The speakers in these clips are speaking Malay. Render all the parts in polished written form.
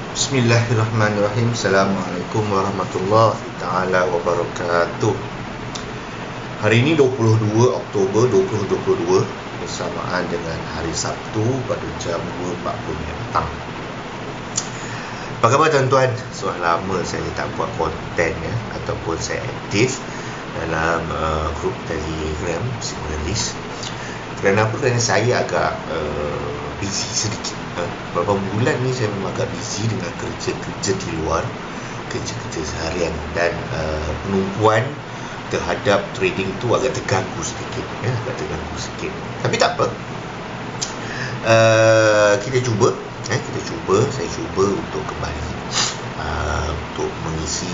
Bismillahirrahmanirrahim. Assalamualaikum warahmatullahi taala wabarakatuh. Hari ini 22 Oktober 2022 bersamaan dengan hari Sabtu pada jam 2.40 petang. Apa khabar tuan-tuan? Sudah lama saya tak buat konten ataupun saya aktif dalam grup Telegram Signalis. Kerana apa? Kerana saya agak busy sedikit. Beberapa bulan ni saya memang agak busy dengan kerja-kerja di luar, kerja-kerja seharian, dan penumpuan terhadap trading tu agak terganggu sedikit, Tapi tak apa. Kita cuba, saya cuba untuk kembali untuk mengisi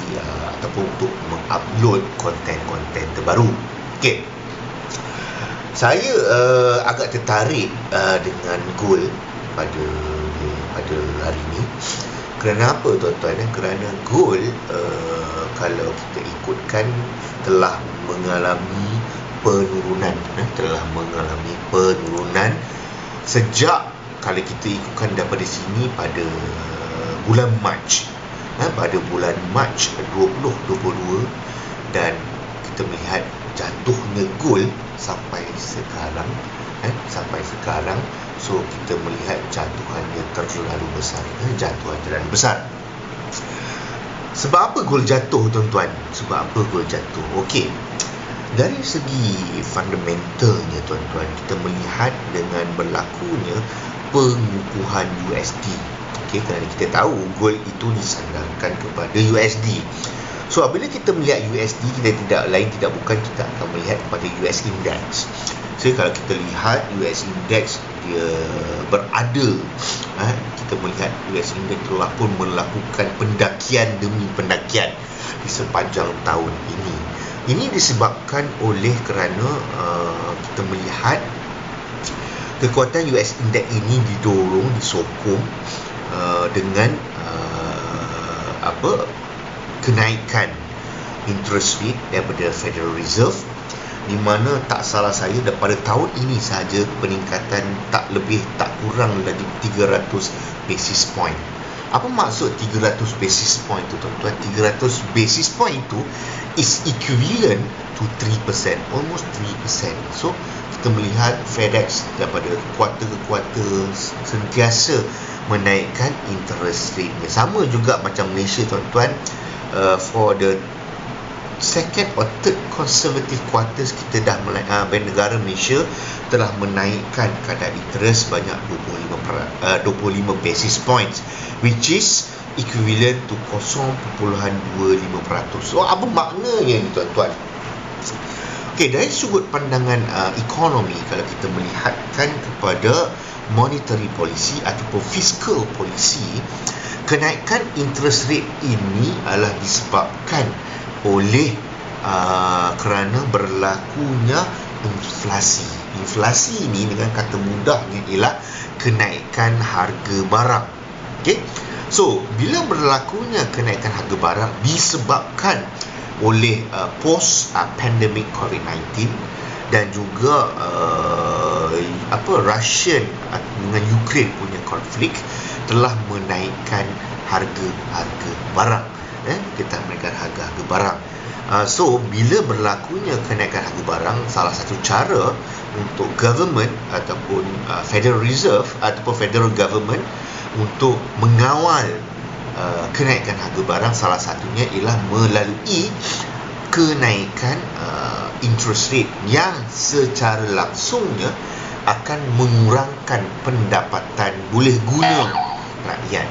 ataupun untuk mengupload konten-konten terbaru. Okey. Saya agak tertarik dengan gold pada hari ini. Kerana apa tuan-tuan? Kerana gold kalau kita ikutkan telah mengalami penurunan sejak kalau kita ikutkan daripada sini pada bulan Mac, pada bulan Mac 2022, dan kita melihat jatuhnya gold sampai sekarang. So kita melihat jatuhannya terlalu besar. Sebab apa gold jatuh tuan-tuan? Okey. Dari segi fundamentalnya tuan-tuan, kita melihat dengan berlakunya pengukuhan USD. Okey, kerana kita tahu gold itu disandarkan kepada USD. So apabila kita melihat USD, kita tidak bukan kita akan melihat kepada US Index. So kalau kita lihat US Index, dia berada, kita melihat US Index telah pun melakukan pendakian demi pendakian di sepanjang tahun ini. Ini disebabkan oleh kerana kita melihat kekuatan US Index ini disokong dengan kenaikan interest rate daripada Federal Reserve, di mana tak salah saya daripada tahun ini sahaja peningkatan tak kurang lagi 300 basis point. Apa maksud 300 basis point tu tuan-tuan? 300 basis point tu is equivalent to 3%, almost 3%. So kita melihat FedEx daripada kuarter ke kuarter sentiasa menaikkan interest rate-nya. Sama juga macam Malaysia tuan-tuan, for the second or third consecutive quarters kita dah Bank Negara Malaysia telah menaikkan kadar interest banyak 25 basis points, which is equivalent to 0.25%. So apa maknanya ni tuan-tuan? Okey, dari sudut pandangan ekonomi, kalau kita melihatkan kepada monetary policy ataupun fiscal policy, kenaikan interest rate ini adalah disebabkan oleh kerana berlakunya inflasi. Inflasi ini dengan kata mudahnya ialah kenaikan harga barang. Okey. So, bila berlakunya kenaikan harga barang disebabkan oleh post pandemic COVID-19 dan juga Russian dengan Ukraine punya konflik telah menaikkan harga barang. Kita menaikkan harga barang. So bila berlakunya kenaikan harga barang, salah satu cara untuk government ataupun Federal Reserve ataupun Federal Government untuk mengawal kenaikan harga barang, salah satunya ialah melalui kenaikan interest rate yang secara langsungnya akan mengurangkan pendapatan boleh guna rakyat.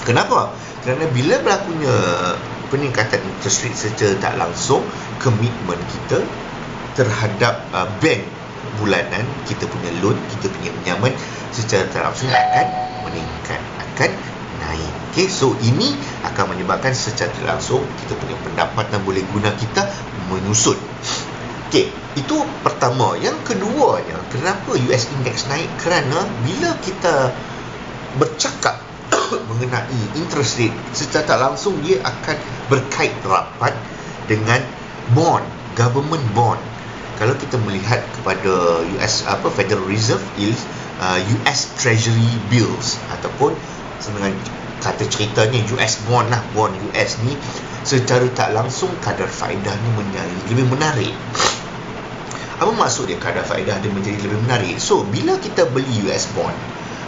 Kenapa? Kerana bila berlakunya peningkatan interest rate secara tak langsung, komitmen kita terhadap bank bulanan, kita punya loan, kita punya pinjaman secara tak langsung akan meningkat, akan naik. Okay, so ini akan menyebabkan secara tak langsung kita punya pendapatan boleh guna kita menyusut. Okey, itu pertama. Yang keduanya, kenapa US Index naik? Kerana bila kita bercakap mengenai interest rate, secara tak langsung dia akan berkait rapat dengan government bond. Kalau kita melihat kepada Federal Reserve yield, US Treasury Bills, ataupun dengan kata ceritanya US bond lah, bond US ni secara tak langsung kadar faedahnya menjadi lebih menarik. Apa maksud dia kadar faedah dia menjadi lebih menarik? So, bila kita beli US bond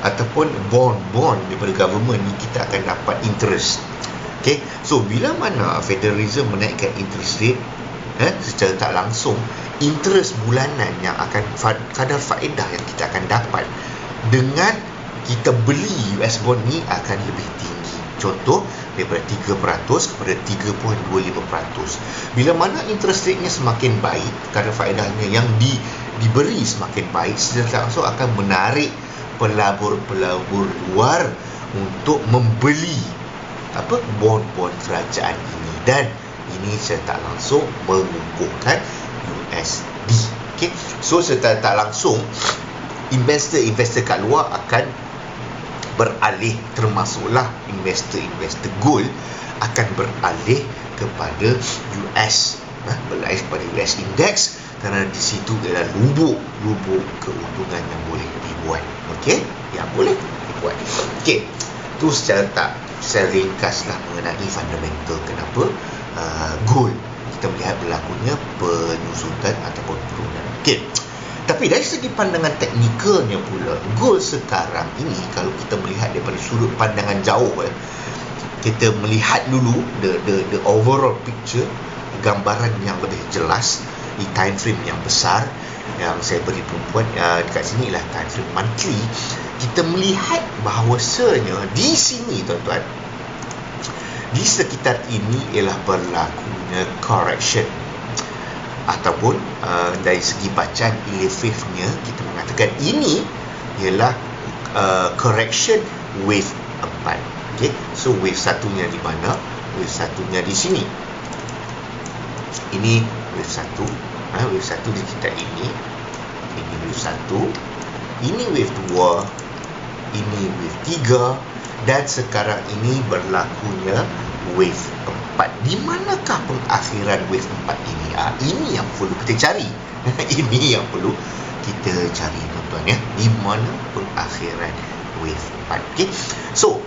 ataupun bond daripada government ni, kita akan dapat interest. Okay, so bila mana Federal Reserve menaikkan interest rate, secara tak langsung, interest bulanan yang akan kadar faedah yang kita akan dapat dengan kita beli US bond ni akan lebih tinggi. Contoh, daripada 3% kepada 3.25%. Bila mana interest rate-nya semakin baik, kadar faedahnya yang diberi semakin baik, secara langsung akan menarik pelabur-pelabur luar untuk membeli bond-bond kerajaan ini, dan ini secara tak langsung mengukuhkan USD. Okay? So secara tak langsung investor-investor kat luar akan beralih, termasuklah investor-investor gold akan beralih kepada US, beralih kepada US index, kerana di situ ialah lubuk keuntungan yang boleh dibuat. Okey, yang boleh dibuat. Okey, tu secara ringkaslah mengenai fundamental kenapa gold kita melihat berlakunya penyusutan ataupun penurunan. Okey, tapi dari segi pandangan teknikalnya pula, gold sekarang ini kalau kita melihat daripada sudut pandangan jauh, kita melihat dulu the overall picture, gambaran yang lebih jelas di time frame yang besar yang saya beri perempuan dekat sini ialah time frame monthly. Kita melihat bahawasanya di sini, tuan-tuan, di sekitar ini ialah berlakunya correction, ataupun dari segi bacaan ilififnya kita mengatakan ini ialah correction wave 4. Okay? So wave satunya di mana? Wave satunya di sini. Ini wave 1, wave 1 di sekitar ini. Ini wave 1, ini wave 2, ini wave 3, dan sekarang ini berlakunya wave 4. Di manakah pengakhiran wave 4 ini? Ini yang perlu kita cari. Ini yang perlu kita cari, tuan-tuan, ya. Di mana pengakhiran wave 4? Okay? So,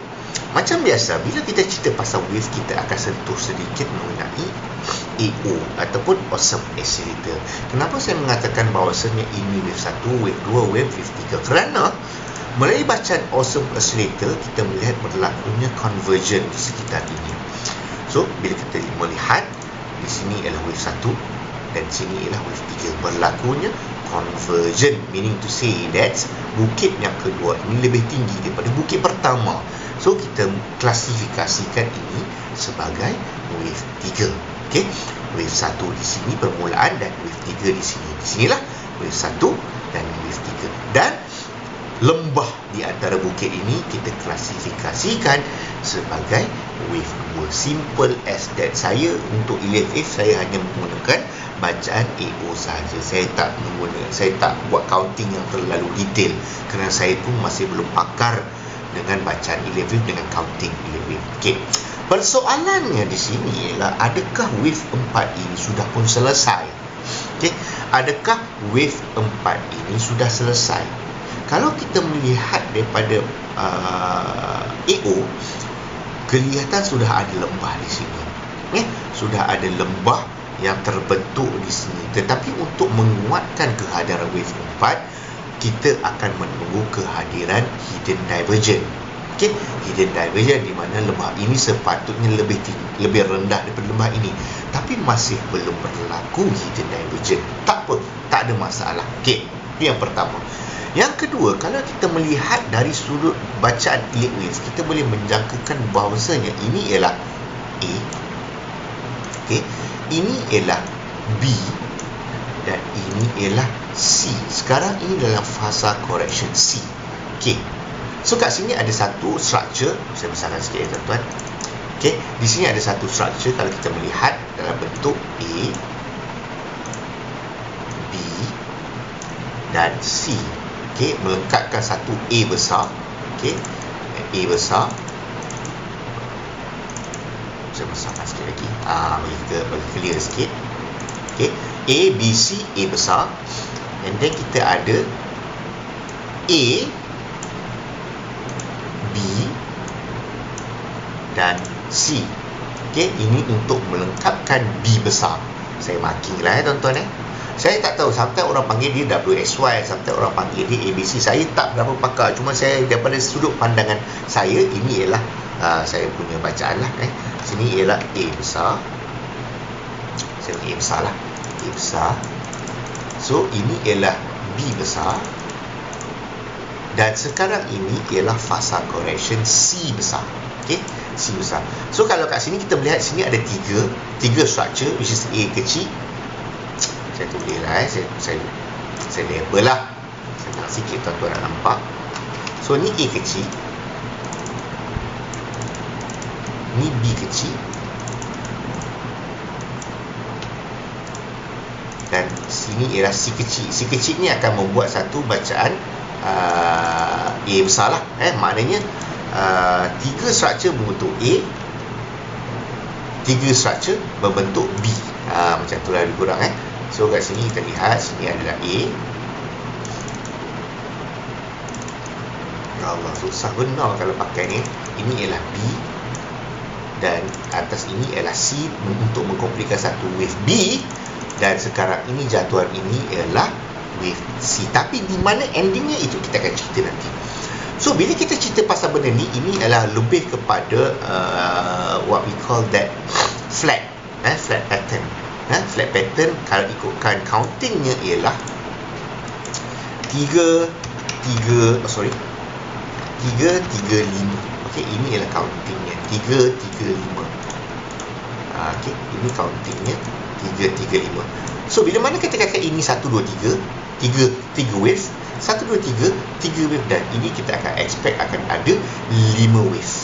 macam biasa, bila kita cerita pasal wave, kita akan sentuh sedikit mengenai AO ataupun Awesome Oscillator. Kenapa saya mengatakan bahawasanya ini wave 1, wave 2, wave 3? Kerana melalui bacaan Awesome Oscillator, kita melihat berlakunya conversion di sekitar ini. So, bila kita melihat di sini ialah wave 1 dan sini ialah wave 3, berlakunya conversion, meaning to say that bukit yang kedua ini lebih tinggi daripada bukit pertama. So, kita klasifikasikan ini sebagai wave 3. Okay? Wave 1 di sini permulaan dan wave 3 di sini. Di sinilah wave 1 dan wave 3. Dan lembah di antara bukit ini kita klasifikasikan sebagai wave 2. Simple as that. Saya untuk ELF saya hanya menggunakan bacaan AO sahaja. Saya tak buat counting yang terlalu detail kerana saya pun masih belum pakar dengan bacaan ELF dengan counting ELF. Okey. Persoalannya di sini ialah adakah wave 4 ini sudah pun selesai? Okey. Adakah wave 4 ini sudah selesai? Kalau kita melihat daripada AO, kelihatan sudah ada lembah di sini. Sudah ada lembah yang terbentuk di sini. Tetapi untuk menguatkan kehadiran wave 4, kita akan menunggu kehadiran hidden divergence. Okay? Hidden divergence di mana lembah ini sepatutnya lebih rendah daripada lembah ini, tapi masih belum berlaku hidden divergence. Tak apa, tak ada masalah. Okay, itu yang pertama. Yang kedua, kalau kita melihat dari sudut bacaan elite wave, kita boleh menjangkakan bahawasanya ini ialah A, okay, ini ialah B, dan ini ialah C. Sekarang ini dalam fasa correction C. Okay. So kat sini ada satu structure. Saya besarkan sikit ya, tuan-tuan. Okay. Di sini ada satu structure kalau kita melihat dalam bentuk A, B dan C. Okay. Melengkapkan satu A besar. Okay. A besar. Saya besarkan sikit lagi. Bagi clear sikit. Okay. A, B, C, A besar. And then kita ada A, B dan C. Okey, ini untuk melengkapkan B besar. Saya marking lah tuan-tuan. Saya tak tahu, sometimes orang panggil dia WXY, sometimes orang panggil dia ABC. Saya tak berapa pakar, cuma saya daripada sudut pandangan saya, ini ialah saya punya bacaan lah. Sini ialah A besar. Saya punya A besar lah, A besar. So ini ialah B besar. Dan sekarang ini ialah fasa correction C besar. Okey, C besar. So kalau kat sini kita melihat sini ada tiga structure, which is A kecil. Saya tulis lah, saya label lah. Saya nak sikit tuan-tuan nak nampak. So ni A kecil, ni B kecil, dan sini ialah C kecil. C kecil ni akan membuat satu bacaan A besar lah. Maknanya tiga structure membentuk A, tiga structure membentuk B. Macam tu lah lebih kurang. So kat sini kita lihat, sini adalah A. Ya Allah, susah benar kalau pakai ni. Ini ialah B, dan atas ini ialah C untuk mengkomplikkan satu wave B. Dan sekarang ini jatuhan ini ialah wave C. Tapi di mana endingnya itu kita akan cerita nanti. So bila kita cerita pasal benda ni, ini adalah lebih kepada what we call that flat pattern. Flat pattern kalau ikutkan countingnya ialah 3, 3, 5. Okey, ini ialah countingnya 3, 3, 5. Okey, ini countingnya 3, 3, 5. So bila mana kita katakan ini 1, 2, 3, 3 wave, 1, 2, 3, 3 wave, dan ini kita akan expect akan ada 5 wave.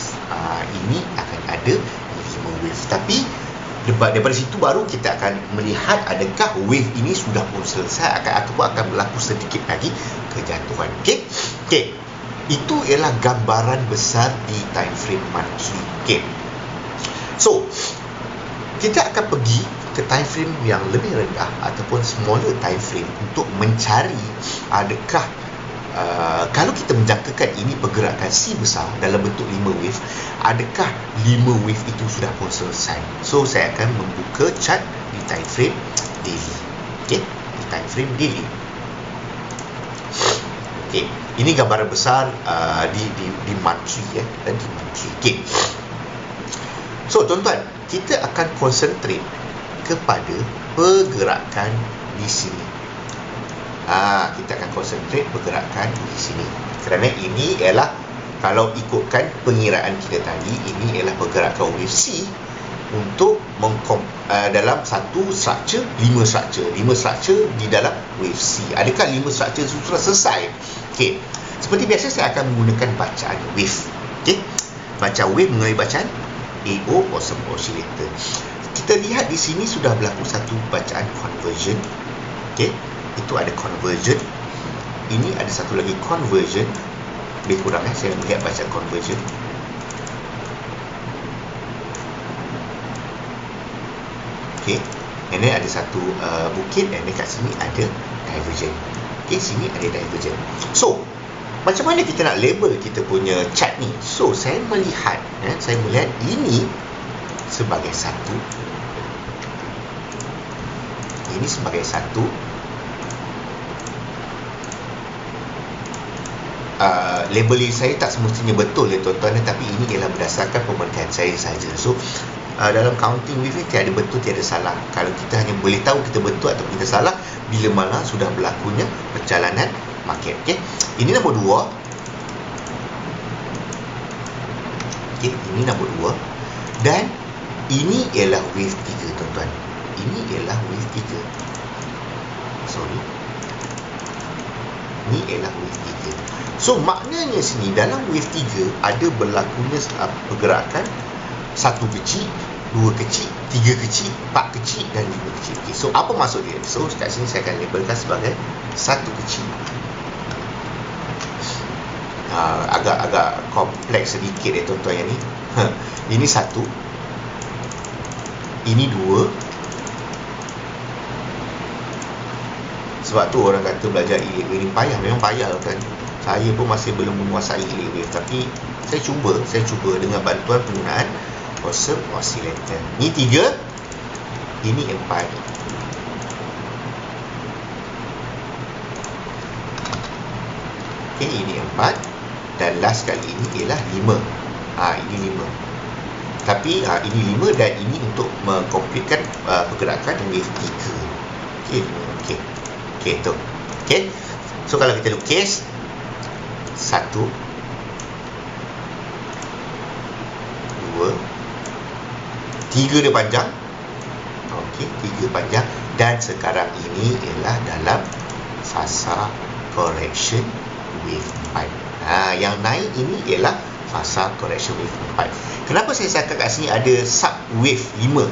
Ini akan ada 5 wave. Tapi daripada situ baru kita akan melihat adakah wave ini sudah pun selesai ataupun akan berlaku sedikit lagi kejatuhan. Okey. Itu ialah gambaran besar di time frame monthly. Okey. So, kita akan pergi ke time frame yang lebih rendah ataupun smaller time frame untuk mencari adakah kalau kita menjangkakan ini pergerakan C besar dalam bentuk 5 wave, adakah 5 wave itu sudah pun selesai? So saya akan membuka chart di time frame daily. Okey, di time frame daily. Okey, ini gambaran besar di monthly dan di monthly. Okey. So tuan-tuan, kita akan concentrate kepada pergerakan di sini. Kita akan concentrate pergerakan di sini. Kerana ini ialah, kalau ikutkan pengiraan kita tadi, ini ialah pergerakan wave C untuk dalam satu structure, 5 structure di dalam wave C. Adakah 5 structure itu sudah selesai? Okey. Seperti biasa saya akan menggunakan bacaan wave. Okey. Bacaan wave melalui bacaan AO oscillator. Kita lihat di sini sudah berlaku satu bacaan conversion. Okey. Itu ada conversion. Ini ada satu lagi conversion. Lebih kurang saya melihat bacaan conversion. Okey. Ini ada satu bukit, dan dekat sini ada divergent. Okey, sini ada divergent. So, macam mana kita nak label kita punya chart ni? So, saya melihat ini sebagai satu. Ini sebagai satu. Labeling saya tak semestinya betul ya tuan-tuan, tapi ini ialah berdasarkan pemerhatian saya saja. So dalam counting wave tiada betul tiada salah. Kalau kita hanya boleh tahu kita betul atau kita salah bila mana sudah berlakunya perjalanan market. Okey, ini nombor 2. Okey, ini nombor 2. Dan ini ialah wave 3 tuan-tuan. Ini ialah wave 3. Sorry. Ini ialah wave 3. So maknanya sini dalam wave 3 ada berlakunya pergerakan 1 kecil, 2 kecil, 3 kecil, 4 kecil dan 5 kecil. Okay, so apa maksud dia? So kat sini saya akan labelkan sebagai 1 kecil. Agak kompleks sedikit ya tuan-tuan yang ni. Ini 1. Ini 2. Sebab tu orang kata belajar ini payah. Memang payah kan. Saya pun masih belum menguasai delay wave, tapi saya cuba dengan bantuan penggunaan Awesome Oscillator. Ini 3, ini 4. Okey, ini 4 dan last kali ini ialah 5. Ini 5. Tapi ini 5 dan ini untuk mengkompletkan pergerakan wave 3. Okey, okey tu. Okey. So kalau kita lukis 1 2 3 dia panjang. Okey, 3 panjang dan sekarang ini ialah dalam fasa correction wave 4. Yang naik ini ialah fasa correction wave 4. Kenapa saya cakap kat sini ada sub wave 5?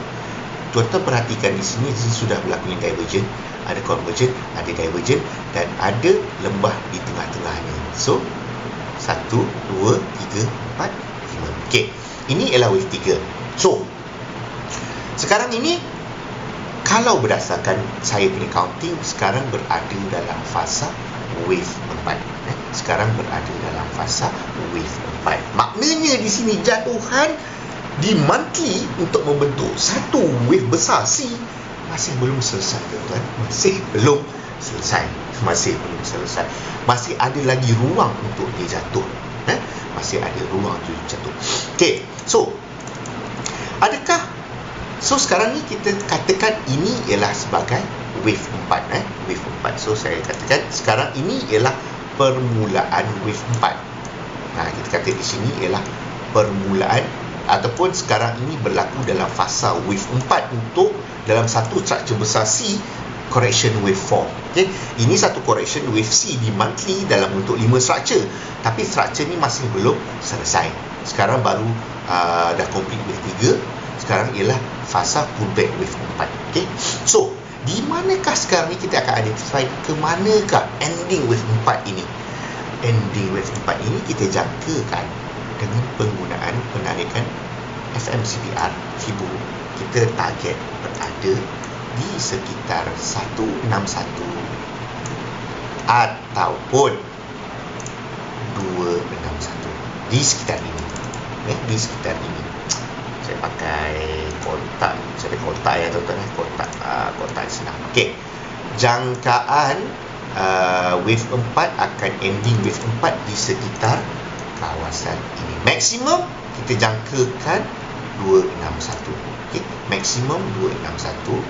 Tuan-tuan perhatikan di sini sudah berlaku divergent, ada convergent, ada divergent dan ada lembah di tengah-tengahnya. So 1 2 3 4 5. Okey, ini ialah wave 3. So sekarang ini kalau berdasarkan saya punya counting, sekarang berada dalam fasa wave 4. Sekarang berada dalam fasa wave 4. Maknanya di sini jatuhan di monthly untuk membentuk satu wave besar C masih belum selesai, tuan-tuan. Masih belum selesai. Masih ada lagi ruang untuk dia jatuh. Masih ada ruang untuk dia jatuh. Okey, so adakah sekarang ni kita katakan ini ialah sebagai wave 4, wave 4. So saya katakan sekarang ini ialah permulaan wave 4. Kita kata di sini ialah permulaan ataupun sekarang ini berlaku dalam fasa wave 4 untuk dalam satu structure besar C correction wave 4. Okey, ini satu correction wave C di monthly dalam bentuk 5 structure, tapi structure ni masih belum selesai. Sekarang baru dah complete wave 3. Sekarang ialah fasa pullback wave 4. Okey, so di manakah sekarang ni kita akan identify ke manakah ending wave 4 ini? Ending wave 4 ini kita jangkakan dengan penggunaan penarikan FMCBR Fibo. Kita target berada di sekitar 161 ataupun 261, di sekitar ini. Di sekitar ini. Saya pakai kotak. Saya pakai kotak ya, tuan-tuan. Kotak senang. Okey. Jangkaan wave 4 akan ending wave 4 di sekitar kawasan ini. Maksimum kita jangkakan 261. Okey, maksimum 261.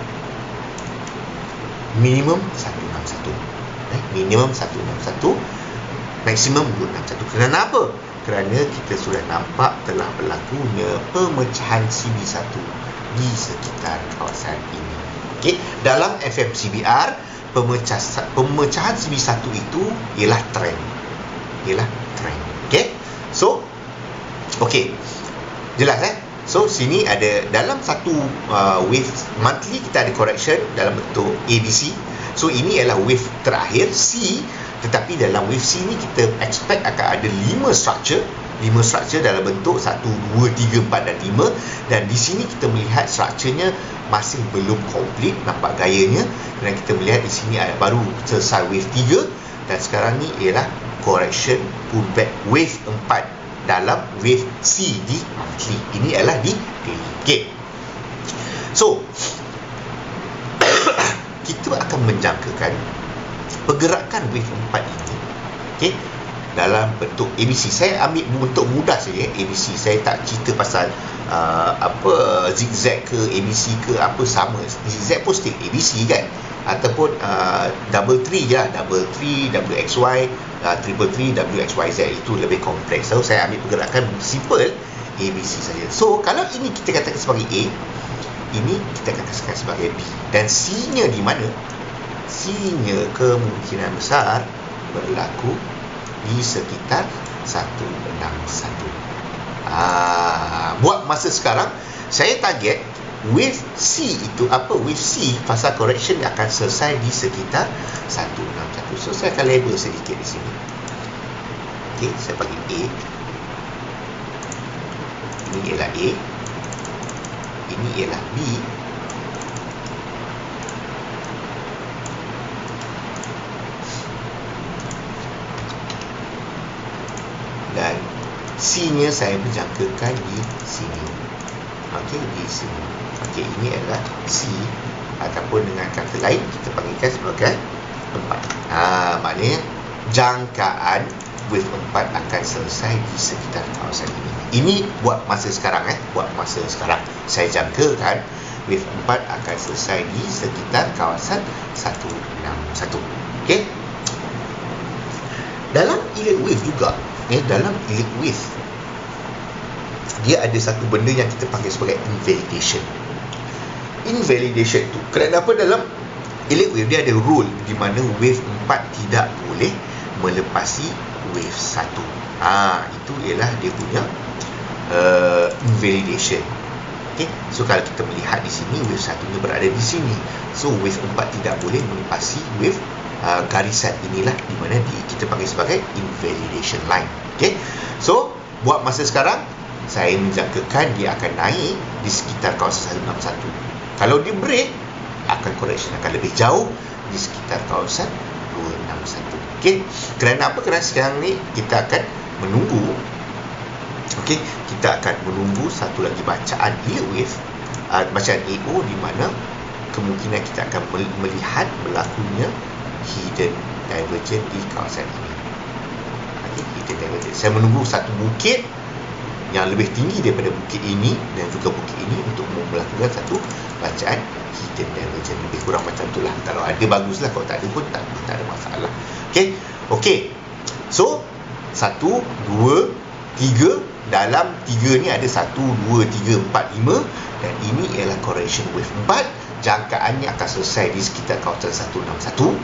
Minimum 161. Minimum 161. Maksimum 261. Kenapa? Kerana kita sudah nampak telah berlakunya pemecahan CB1 di sekitar kawasan ini. Okey, dalam FMCBR pemecahan CB1 itu ialah trend. Okey. So, okey. Jelas So, sini ada dalam satu wave monthly kita ada correction dalam bentuk ABC. So, ini ialah wave terakhir C, tetapi dalam wave C ni kita expect akan ada 5 structure dalam bentuk 1, 2, 3, 4 dan 5. Dan di sini kita melihat structurenya masih belum complete, nampak gayanya. Dan kita melihat di sini ada baru selesai wave 3 dan sekarang ni ialah correction pullback wave 4 dalam wave C di monthly. Ini adalah di daily. Okay. So, kita akan menjangkakan pergerakan wave 4 ini, okay, dalam bentuk ABC. Saya ambil bentuk mudah saja, ABC. Saya tak cerita pasal zigzag ke ABC ke apa, sama. Zigzag pun still ABC kan, ataupun double tree je lah, double tree, WXY, triple tree, WXYZ. Itu lebih kompleks. So saya ambil pergerakan simple ABC saja. So kalau ini kita katakan sebagai A, ini kita katakan sebagai B, dan C nya di mana? C nya kemungkinan besar berlaku di sekitar 161. Buat masa sekarang saya target wave C itu wave C fasa correction akan selesai di sekitar 161. So saya akan label sedikit di sini. Okey, saya bagi A. Ini ialah A. Ini ialah B. C-nya saya menjangkakan di sini. Okey, di sini. Okey, ini adalah C, ataupun dengan kata lain kita panggilkan sebagai 4. Maknanya jangkaan wave 4 akan selesai di sekitar kawasan ini. Ini buat masa sekarang, buat masa sekarang. Saya jangkakan wave 4 akan selesai di sekitar kawasan 161. Okey. Dalam elite wave juga, dalam elite wave dia ada satu benda yang kita panggil sebagai invalidation. Invalidation tu kenapa dalam elite wave dia ada rule di mana wave 4 tidak boleh melepasi wave 1. Itu ialah dia punya invalidation. Okay. So kalau kita melihat di sini, wave 1-nya berada di sini. So wave 4 tidak boleh melepasi wave garisan inilah di mana kita panggil sebagai invalidation line. Okay. So buat masa sekarang saya menjangkakan dia akan naik di sekitar kawasan 161. Kalau dia break, akan correction akan lebih jauh di sekitar kawasan 261. Okey. Kerana apa? Kerana sekarang ni kita akan menunggu. Okey, kita akan menunggu satu lagi bacaan yield wave, bacaan EO, di mana kemungkinan kita akan melihat berlakunya hidden divergence di kawasan ini. Okey, hidden divergence. Saya menunggu satu bukit yang lebih tinggi daripada bukit ini dan juga bukit ini untuk melakukan satu bacaan hidden divergence. Lebih kurang macam itulah. Kalau ada baguslah, kalau tak ada pun tak ada masalah. Okey. So 1, 2, 3. Dalam 3 ni ada 1, 2, 3, 4, 5, dan ini ialah correction wave 4. Jangkaannya akan selesai di sekitar kawasan 161.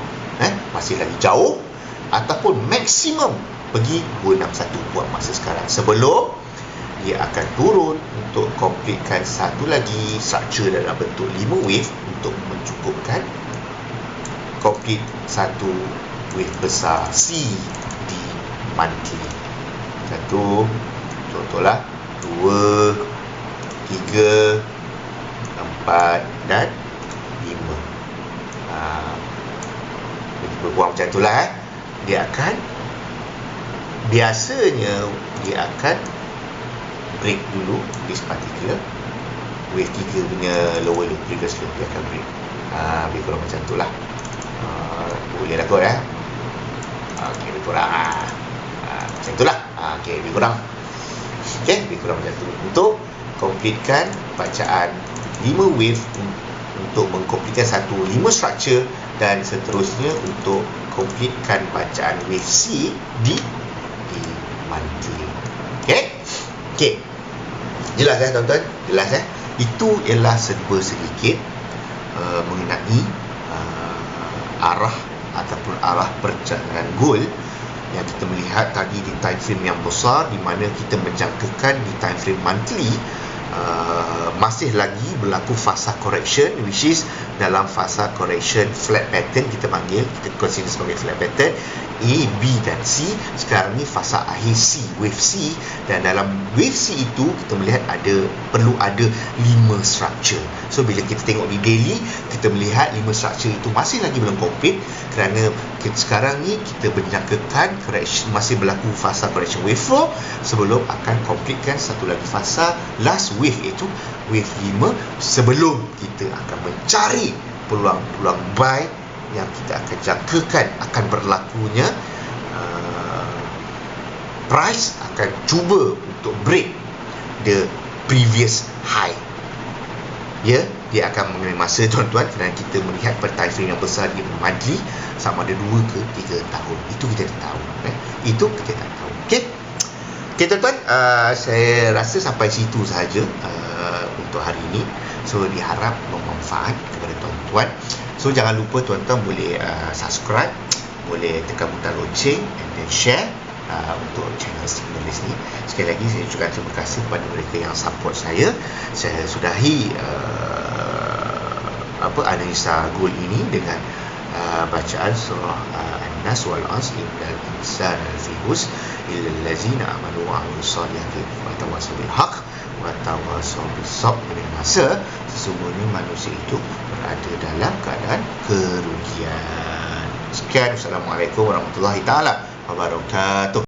Masih lagi jauh, ataupun maksimum pergi 261 buat masa sekarang, sebelum dia akan turun untuk completekan satu lagi structure dalam bentuk 5 wave untuk mencukupkan complete satu wave besar C di monthly. 1, contohlah 2, 3, 4 dan 5. Berbuang macam itulah. Dia akan, biasanya dia akan break dulu this particular wave 3 punya lower low previous low. Dia akan break. Lebih kurang macam itulah. Boleh lah kot okey, lebih kurang macam itulah. Okey, lebih kurang. Okey, lebih kurang macam tu. Untuk completekan bacaan 5 wave, untuk mengcompletekan satu 5 structure, dan seterusnya untuk completekan bacaan wave C di monthly. Okey. Jelas tuan-tuan? Jelas Itu ialah serba sedikit mengenai arah ataupun arah perjalanan gold yang kita melihat tadi di time frame yang besar, di mana kita menjangkakan di time frame monthly masih lagi berlaku fasa correction, which is dalam fasa correction flat pattern, kita panggil, kita consider sebagai flat pattern A, B dan C. Sekarang ni fasa akhir C, wave C, dan dalam wave C itu kita melihat perlu ada 5 structure. So bila kita tengok di daily, kita melihat 5 structure itu masih lagi belum complete, kerana sekarang ni kita menjangkakan correction, masih berlaku fasa correction wave 4 sebelum akan completekan satu lagi fasa last wave, iaitu wave 5, sebelum kita akan mencari peluang-peluang buy yang kita akan jangkakan akan berlakunya price akan cuba untuk break the previous high. Dia akan mengenai masa tuan-tuan, kerana kita melihat per time frame yang besar di monthly, sama ada 2 ke 3 tahun. Itu kita tak tahu. Itu kita tak tahu. Okey tuan-tuan, saya rasa sampai situ sahaja untuk hari ini. So diharap bermanfaat kepada tuan-tuan. So jangan lupa tuan-tuan boleh subscribe, boleh tekan butang lonceng, and then share untuk channel Signalis ni. Sekali lagi saya ucapkan terima kasih kepada mereka yang support saya. Saya sudahi analisa gold ini dengan bacaan surah An-Nas wal 'Asr innal insana lafi khusr illal ladzina amanu wa 'amilus solihati wa tawassaw bil haqq wa tawassaw bis sabr. Masa sesungguhnya manusia itu berada dalam keadaan kerugian. Sekian, Assalamualaikum warahmatullahi taala wabarakatuh.